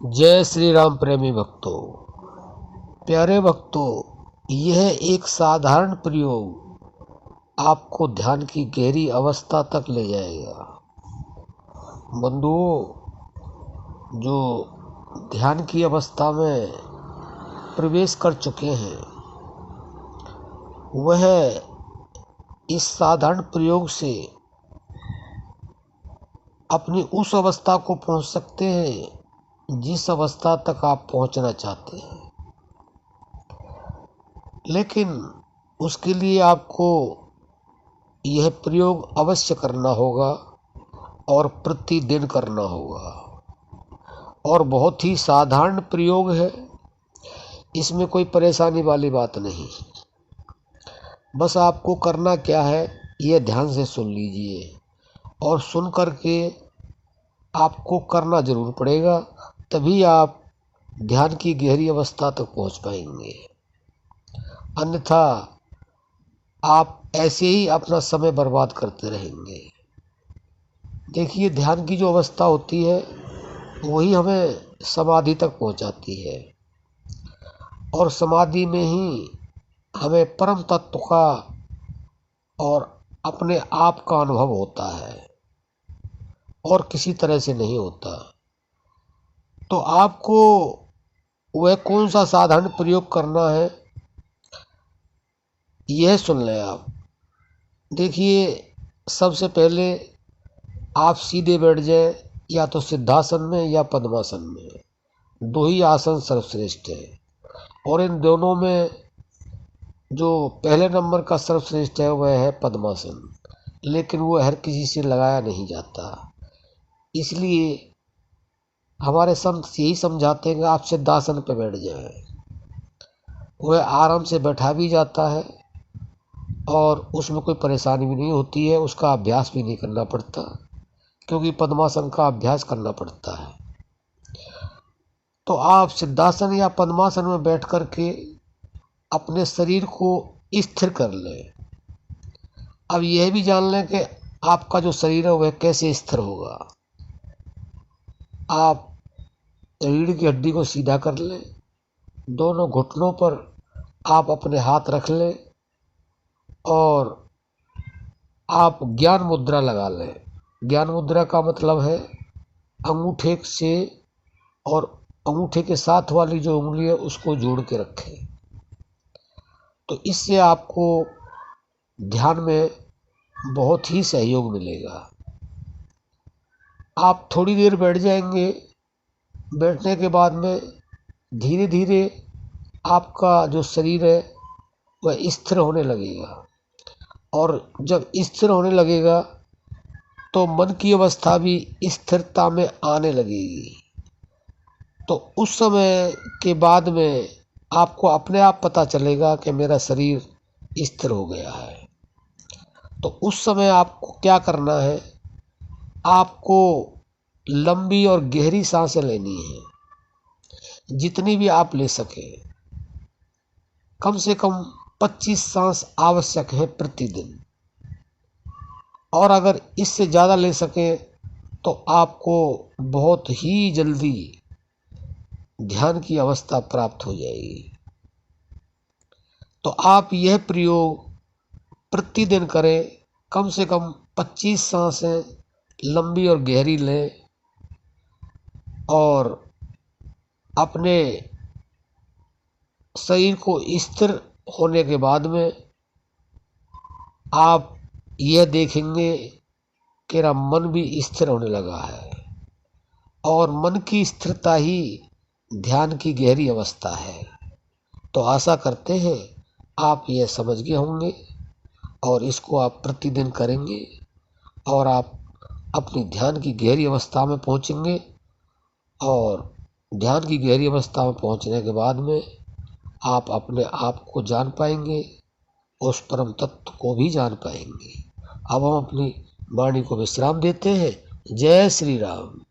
जय श्री राम प्रेमी भक्तों। प्यारे भक्तों, यह एक साधारण प्रयोग आपको ध्यान की गहरी अवस्था तक ले जाएगा। बंधुओं, जो ध्यान की अवस्था में प्रवेश कर चुके हैं वह इस साधारण प्रयोग से अपनी उस अवस्था को पहुंच सकते हैं जिस अवस्था तक आप पहुंचना चाहते हैं। लेकिन उसके लिए आपको यह प्रयोग अवश्य करना होगा और प्रतिदिन करना होगा। और बहुत ही साधारण प्रयोग है, इसमें कोई परेशानी वाली बात नहीं। बस आपको करना क्या है, ये ध्यान से सुन लीजिए और सुन करके आपको करना जरूर पड़ेगा, तभी आप ध्यान की गहरी अवस्था तक पहुंच पाएंगे। अन्यथा आप ऐसे ही अपना समय बर्बाद करते रहेंगे। देखिए, ध्यान की जो अवस्था होती है वही हमें समाधि तक पहुंचाती है और समाधि में ही हमें परम तत्व का और अपने आप का अनुभव होता है और किसी तरह से नहीं होता। तो आपको वह कौन सा साधारण प्रयोग करना है, यह सुन लें आप। देखिए, सबसे पहले आप सीधे बैठ जाएं, या तो सिद्धासन में या पद्मासन में। दो ही आसन सर्वश्रेष्ठ है और इन दोनों में जो पहले नंबर का सर्वश्रेष्ठ है वह है पद्मासन, लेकिन वो हर किसी से लगाया नहीं जाता। इसलिए हमारे संत यही समझाते हैं कि आप सिद्धासन पर बैठ जाएं। वह आराम से बैठा भी जाता है और उसमें कोई परेशानी भी नहीं होती है, उसका अभ्यास भी नहीं करना पड़ता, क्योंकि पद्मासन का अभ्यास करना पड़ता है। तो आप सिद्धासन या पद्मासन में बैठ कर के अपने शरीर को स्थिर कर लें। अब यह भी जान लें कि आपका जो शरीर है वह कैसे स्थिर होगा। आप रीढ़ की हड्डी को सीधा कर लें, दोनों घुटनों पर आप अपने हाथ रख लें और आप ज्ञान मुद्रा लगा लें। ज्ञान मुद्रा का मतलब है अंगूठे से और अंगूठे के साथ वाली जो उंगली है उसको जोड़ के रखें। तो इससे आपको ध्यान में बहुत ही सहयोग मिलेगा। आप थोड़ी देर बैठ जाएंगे, बैठने के बाद में धीरे धीरे आपका जो शरीर है वह स्थिर होने लगेगा और जब स्थिर होने लगेगा तो मन की अवस्था भी स्थिरता में आने लगेगी। तो उस समय के बाद में आपको अपने आप पता चलेगा कि मेरा शरीर स्थिर हो गया है। तो उस समय आपको क्या करना है, आपको लंबी और गहरी सांसें लेनी है, जितनी भी आप ले सके। कम से कम 25 सांस आवश्यक है प्रतिदिन, और अगर इससे ज़्यादा ले सकें तो आपको बहुत ही जल्दी ध्यान की अवस्था प्राप्त हो जाएगी। तो आप यह प्रयोग प्रतिदिन करें। कम से कम 25 सांसें लंबी और गहरी लें और अपने शरीर को स्थिर होने के बाद में आप यह देखेंगे कि मेरा मन भी स्थिर होने लगा है और मन की स्थिरता ही ध्यान की गहरी अवस्था है। तो आशा करते हैं आप यह समझ गए होंगे और इसको आप प्रतिदिन करेंगे और आप अपनी ध्यान की गहरी अवस्था में पहुंचेंगे। और ध्यान की गहरी अवस्था में पहुंचने के बाद में आप अपने आप को जान पाएंगे, उस परम तत्व को भी जान पाएंगे। अब हम अपनी वाणी को विश्राम देते हैं। जय श्री राम।